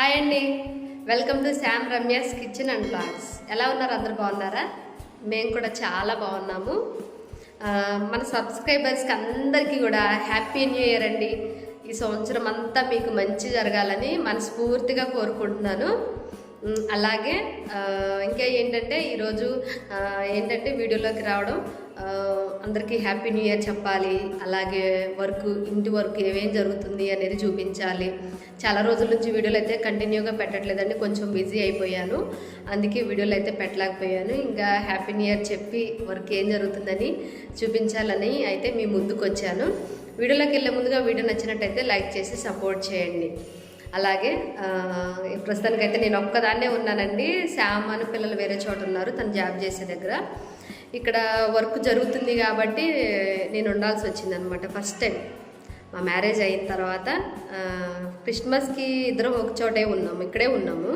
Hi అండి, welcome to Sham Ramya's kitchen and blogs. ఎలా ఉన్నారు? అందరు బాగున్నారా? మేము కూడా చాలా బాగున్నాము. మన సబ్స్క్రైబర్స్కి అందరికీ కూడా హ్యాపీ న్యూ ఇయర్ అండి. ఈ సంవత్సరం అంతా మీకు మంచి జరగాలని మనస్ఫూర్తిగా కోరుకుంటున్నాను. అలాగే ఇంకా ఏంటంటే ఈరోజు ఏంటంటే వీడియోలోకి రావడం, అందరికీ హ్యాపీ న్యూ ఇయర్ చెప్పాలి. అలాగే ఇంటి వర్క్ ఏమేం జరుగుతుంది అనేది చూపించాలి. చాలా రోజుల నుంచి వీడియోలు అయితే కంటిన్యూగా పెట్టట్లేదండి, కొంచెం బిజీ అయిపోయాను, అందుకే వీడియోలు అయితే పెట్టలేకపోయాను. ఇంకా హ్యాపీ న్యూ ఇయర్ చెప్పి వర్క్ ఏం జరుగుతుందని చూపించాలని అయితే మీ ముందుకు వచ్చాను. వీడియోలోకి వెళ్ళే ముందుగా వీడియో నచ్చినట్టయితే లైక్ చేసి సపోర్ట్ చేయండి. అలాగే ప్రస్తుతానికైతే నేను ఒక్కదాన్నే ఉన్నానండి. శ్యామ్ అని పిల్లలు వేరే చోట ఉన్నారు, తను జాబ్ చేసే దగ్గర. ఇక్కడ వర్క్ జరుగుతుంది కాబట్టి నేను ఉండాల్సి వచ్చిందనమాట. ఫస్ట్ టైం మా మ్యారేజ్ అయిన తర్వాత క్రిస్మస్కి ఇద్దరం ఒక చోటే ఉన్నాము, ఇక్కడే ఉన్నాము.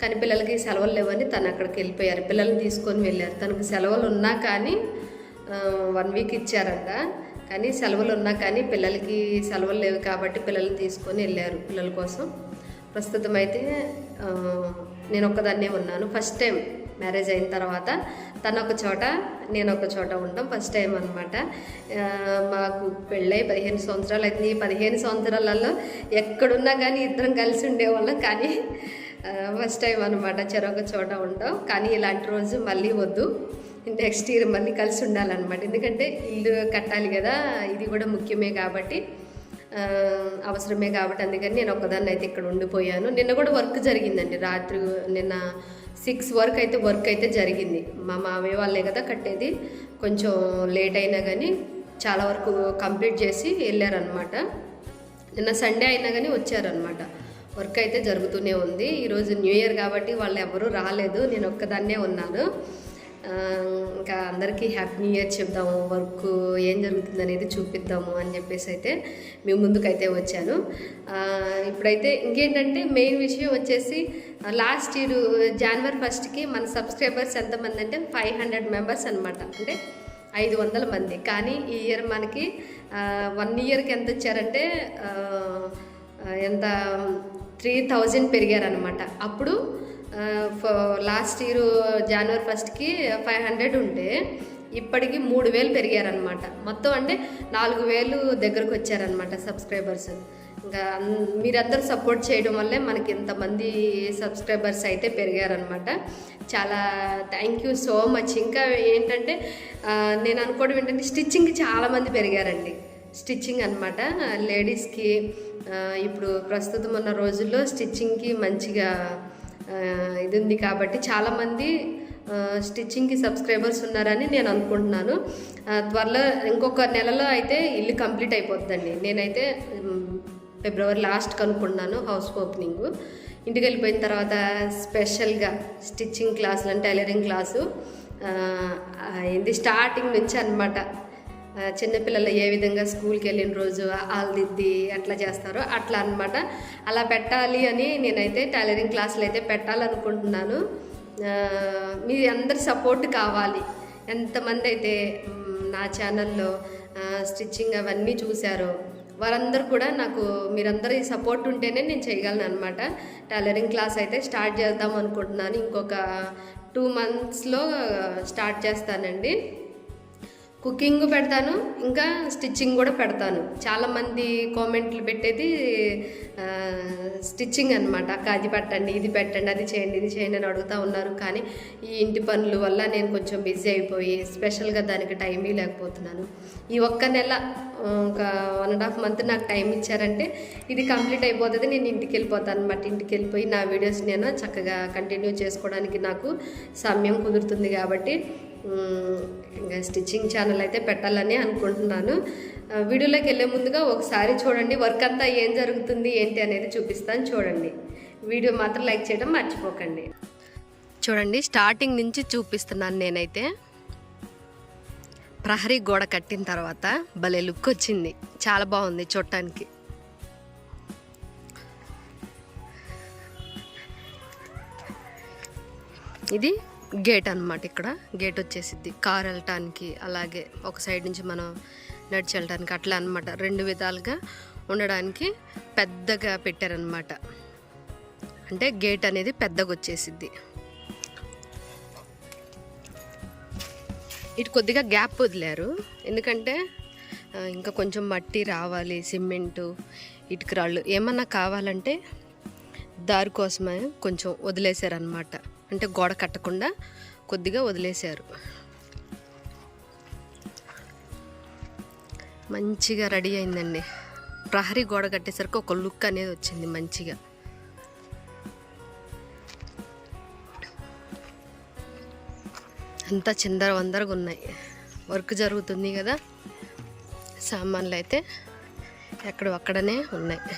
కానీ పిల్లలకి సెలవులు లేవని తను అక్కడికి వెళ్ళిపోయారు, పిల్లల్ని తీసుకొని వెళ్ళారు. తనకు సెలవులు ఉన్నా కానీ 1 వీక్ ఇచ్చారంట, కానీ సెలవులు ఉన్నా కానీ పిల్లలకి సెలవులు లేవు కాబట్టి పిల్లల్ని తీసుకొని వెళ్ళారు పిల్లల కోసం. ప్రస్తుతం అయితే నేను ఒక్కదాన్నే ఉన్నాను. ఫస్ట్ టైం మ్యారేజ్ అయిన తర్వాత తను ఒక చోట నేను ఒక చోట ఉంటాం, ఫస్ట్ టైం అనమాట. మాకు పెళ్ళై 15 సంవత్సరాలు అయితే, ఈ 15 సంవత్సరాలలో ఎక్కడున్నా కానీ ఇద్దరం కలిసి ఉండేవాళ్ళం. కానీ ఫస్ట్ టైం అనమాట చెరొక చోట ఉంటాం. కానీ ఇలాంటి రోజు మళ్ళీ వద్దు, నెక్స్ట్ ఇయర్ మళ్ళీ కలిసి ఉండాలన్నమాట. ఎందుకంటే ఇల్లు కట్టాలి కదా, ఇది కూడా ముఖ్యమే కాబట్టి, అవసరమే కాబట్టి, అందుకని నేను ఒక్కదాన్ని అయితే ఇక్కడ ఉండిపోయాను. నిన్న కూడా వర్క్ జరిగిందండి, రాత్రి నిన్న 6 వరకు అయితే వర్క్ అయితే జరిగింది. మా మామయ్య వాళ్ళే కదా కట్టేది, కొంచెం లేట్ అయినా కానీ చాలా వరకు కంప్లీట్ చేసి వెళ్ళారనమాట. నిన్న సండే అయినా కానీ వచ్చారనమాట. వర్క్ అయితే జరుగుతూనే ఉంది. ఈరోజు న్యూ ఇయర్ కాబట్టి వాళ్ళు ఎవరూ రాలేదు, నేను ఒక్కదాన్నే ఉన్నాను. ఇంకా అందరికీ హ్యాపీ న్యూ ఇయర్ చెప్దాము, వర్క్ ఏం జరుగుతుంది అనేది చూపిద్దాము అని చెప్పేసి అయితే మేము ముందుకైతే వచ్చాను. ఇప్పుడైతే ఇంకేంటంటే మెయిన్ విషయం వచ్చేసి, లాస్ట్ ఇయర్ జనవరి 1కి మన సబ్స్క్రైబర్స్ ఎంతమంది అంటే 500 మెంబర్స్ అనమాట, అంటే 500 మంది. కానీ ఈ ఇయర్ మనకి 1 ఇయర్కి ఎంత వచ్చారంటే ఎంత 3000 పెరిగారనమాట. అప్పుడు లాస్ట్ ఇయర్ జనవరి 1కి 500 ఉంటే ఇప్పటికి 3000 పెరిగారనమాట. మొత్తం అంటే 4000 దగ్గరకు వచ్చారనమాట సబ్స్క్రైబర్స్. ఇంకా మీరందరూ సపోర్ట్ చేయడం వల్లే మనకి ఇంతమంది సబ్స్క్రైబర్స్ అయితే పెరిగారనమాట. చాలా థ్యాంక్ యూ సో మచ్. ఇంకా ఏంటంటే నేను అనుకోవడం ఏంటంటే స్టిచ్చింగ్కి చాలామంది పెరిగారండి. స్టిచ్చింగ్ అనమాట లేడీస్కి ఇప్పుడు ప్రస్తుతం ఉన్న రోజుల్లో స్టిచ్చింగ్కి మంచిగా ఇది ఉంది కాబట్టి చాలామంది స్టిచ్చింగ్కి సబ్స్క్రైబర్స్ ఉన్నారని నేను అనుకుంటున్నాను. త్వరలో ఇంకొక నెలలో అయితే ఇల్లు కంప్లీట్ అయిపోతుందండి. నేనైతే ఫిబ్రవరి లాస్ట్ కనుక్కున్నాను హౌస్ ఓపెనింగ్. ఇంటికి వెళ్ళిపోయిన తర్వాత స్పెషల్గా స్టిచ్చింగ్ క్లాసులు, టైలరింగ్ క్లాసు ఇది స్టార్టింగ్ నుంచి అనమాట. చిన్నపిల్లలు ఏ విధంగా స్కూల్కి వెళ్ళిన రోజు ఆల్దిద్ది అట్లా చేస్తారో అట్లా అనమాట. అలా పెట్టాలి అని నేనైతే టైలరింగ్ క్లాసులు అయితే పెట్టాలనుకుంటున్నాను. మీ అందరి సపోర్ట్ కావాలి. ఎంతమంది అయితే నా ఛానల్లో స్టిచ్చింగ్ అవన్నీ చూశారో వారందరూ కూడా నాకు మీరందరూ ఈ సపోర్ట్ ఉంటేనే నేను చేయగలను అనమాట. టైలరింగ్ క్లాస్ అయితే స్టార్ట్ చేద్దాం అనుకుంటున్నాను. ఇంకొక 2 మంత్స్లో స్టార్ట్ చేస్తానండి. కుకింగ్ పెడతాను, ఇంకా స్టిచ్చింగ్ కూడా పెడతాను. చాలామంది కామెంట్లు పెట్టేది స్టిచ్చింగ్ అనమాట. అక్క అది పెట్టండి, ఇది పెట్టండి, అది చేయండి, ఇది చేయండి అని అడుగుతూ ఉన్నారు. కానీ ఈ ఇంటి పనుల వల్ల నేను కొంచెం బిజీ అయిపోయి స్పెషల్గా దానికి టైం లేకపోతున్నాను. ఈ ఒక్క నెల ఒక 1.5 మంత్ నాకు టైం ఇచ్చారంటే ఇది కంప్లీట్ అయిపోతుంది, నేను ఇంటికి వెళ్ళిపోతాను అనమాట. ఇంటికి వెళ్ళిపోయి నా వీడియోస్ నేను చక్కగా కంటిన్యూ చేసుకోవడానికి నాకు సమయం కుదురుతుంది. కాబట్టి ఇంకా స్టిచ్చింగ్ ఛానల్ అయితే పెట్టాలని అనుకుంటున్నాను. వీడియోలోకి వెళ్ళే ముందుగా ఒకసారి చూడండి, వర్క్ అంతా ఏం జరుగుతుంది ఏంటి అనేది చూపిస్తాను. చూడండి, వీడియో మాత్రం లైక్ చేయడం మర్చిపోకండి. చూడండి, స్టార్టింగ్ నుంచి చూపిస్తున్నాను. నేనైతే ప్రహరీ గోడ కట్టిన తర్వాత భలే లుక్ వచ్చింది, చాలా బాగుంది చూడటానికి. ఇది గేట్ అనమాట. ఇక్కడ గేట్ వచ్చేసిద్ది కార్ వెళ్ళటానికి, అలాగే ఒక సైడ్ నుంచి మనం నడిచి వెళ్ళటానికి అట్లా అనమాట. 2 విధాలుగా ఉండడానికి పెద్దగా పెట్టారనమాట. అంటే గేట్ అనేది పెద్దగా వచ్చేసిద్ది. ఇటు కొద్దిగా గ్యాప్ వదిలారు, ఎందుకంటే ఇంకా కొంచెం మట్టి రావాలి, సిమెంటు, ఇటుక రాళ్ళు ఏమన్నా కావాలంటే దారి కోసమే కొంచెం వదిలేశారు అన్నమాట. అంటే గోడ కట్టకుండా కొద్దిగా వదిలేశారు. మంచిగా రెడీ అయిందండి. ప్రహరీ గోడ కట్టేసరికి ఒక లుక్ అనేది వచ్చింది మంచిగా. అంతా చిందర వందరగా ఉన్నాయి. వర్క్ జరుగుతుంది కదా, సామాన్లు అయితే ఎక్కడనే ఉన్నాయి.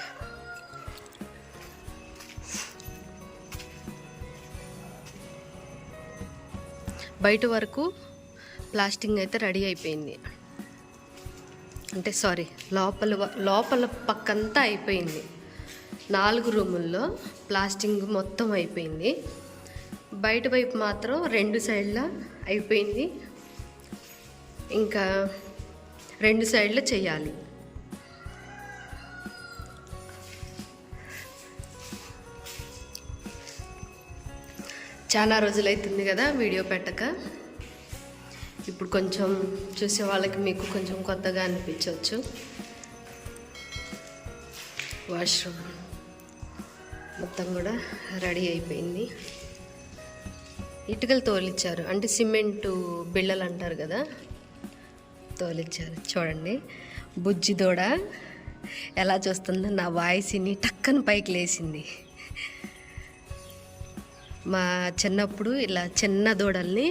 బయట వరకు ప్లాస్టింగ్ అయితే రెడీ అయిపోయింది. అంటే లోపల పక్కంతా అయిపోయింది. 4 రూముల్లో ప్లాస్టింగ్ మొత్తం అయిపోయింది. బయట వైపు మాత్రం 2 సైడ్ల అయిపోయింది. ఇంకా 2 సైడ్ల చేయాలి. చాలా రోజులైతుంది కదా వీడియో పెట్టక. ఇప్పుడు కొంచెం చూసే వాళ్ళకి మీకు కొంచెం కొత్తగా అనిపించవచ్చు. వాష్రూమ్ మొత్తం కూడా రెడీ అయిపోయింది. ఇటుకలు తోలిచ్చారు, అంటే సిమెంటు బిళ్ళలు అంటారు కదా, తోలిచ్చారు. చూడండి బుజ్జి దూడ ఎలా చూస్తుందో నా వాయిస్ని టక్కన పైకి లేచింది. మా చిన్నప్పుడు ఇలా చిన్న దూడల్ని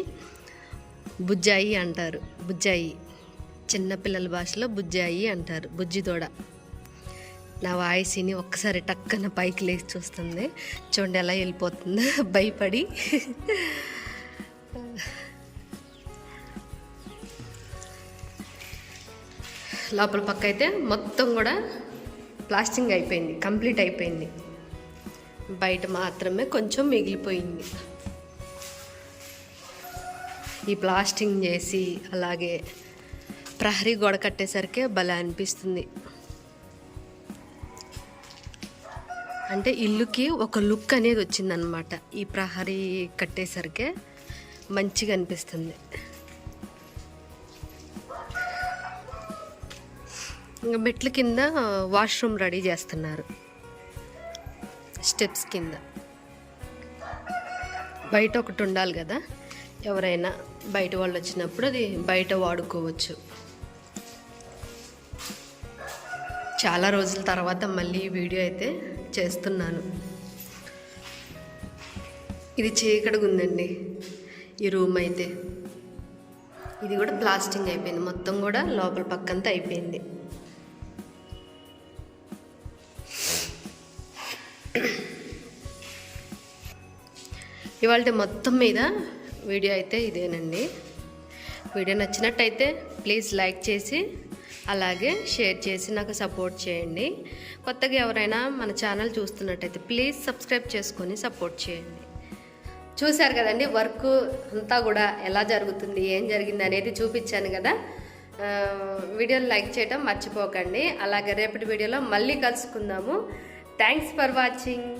బుజ్జాయి అంటారు. బుజ్జాయి చిన్నపిల్లల భాషలో బుజ్జాయి అంటారు, బుజ్జి దూడ. నా వాయిస్ని ఒక్కసారి టక్కన పైకి లేచి చూస్తుంది. చూడండి ఎలా వెళ్ళిపోతుందో భయపడి. లోపల పక్క అయితే మొత్తం కూడా ప్లాస్టింగ్ అయిపోయింది, కంప్లీట్ అయిపోయింది. బయట మాత్రమే కొంచెం మిగిలిపోయింది. ఈ ప్లాస్టింగ్ చేసి అలాగే ప్రహరీ గోడ కట్టేసరికి భలే అనిపిస్తుంది. అంటే ఇల్లుకి ఒక లుక్ అనేది వచ్చిందనమాట. ఈ ప్రహరీ కట్టేసరికి మంచిగా అనిపిస్తుంది. ఇంకా మెట్ల కింద వాష్రూమ్ రెడీ చేస్తున్నారు, స్టెప్స్ కింద. బయట ఒకటి ఉండాలి కదా, ఎవరైనా బయట వాళ్ళు వచ్చినప్పుడు అది బయట వాడుకోవచ్చు. చాలా రోజుల తర్వాత మళ్ళీ వీడియో అయితే చేస్తున్నాను. ఇది చీకటిగా ఉందండి ఈ రూమ్ అయితే. ఇది కూడా ప్లాస్టింగ్ అయిపోయింది, మొత్తం కూడా లోపల పక్కంతా అయిపోయింది. ఇవాళ మొత్తం మీద వీడియో అయితే ఇదేనండి. వీడియో నచ్చినట్టయితే ప్లీజ్ లైక్ చేసి అలాగే షేర్ చేసి నాకు సపోర్ట్ చేయండి. కొత్తగా ఎవరైనా మన ఛానల్ చూస్తున్నట్టయితే ప్లీజ్ సబ్స్క్రైబ్ చేసుకొని సపోర్ట్ చేయండి. చూశారు కదండి వర్క్ అంతా కూడా ఎలా జరుగుతుంది, ఏం జరిగింది అనేది చూపించాను కదా. వీడియోని లైక్ చేయడం మర్చిపోకండి. అలాగే రేపటి వీడియోలో మళ్ళీ కలుసుకుందాము. Thanks for watching.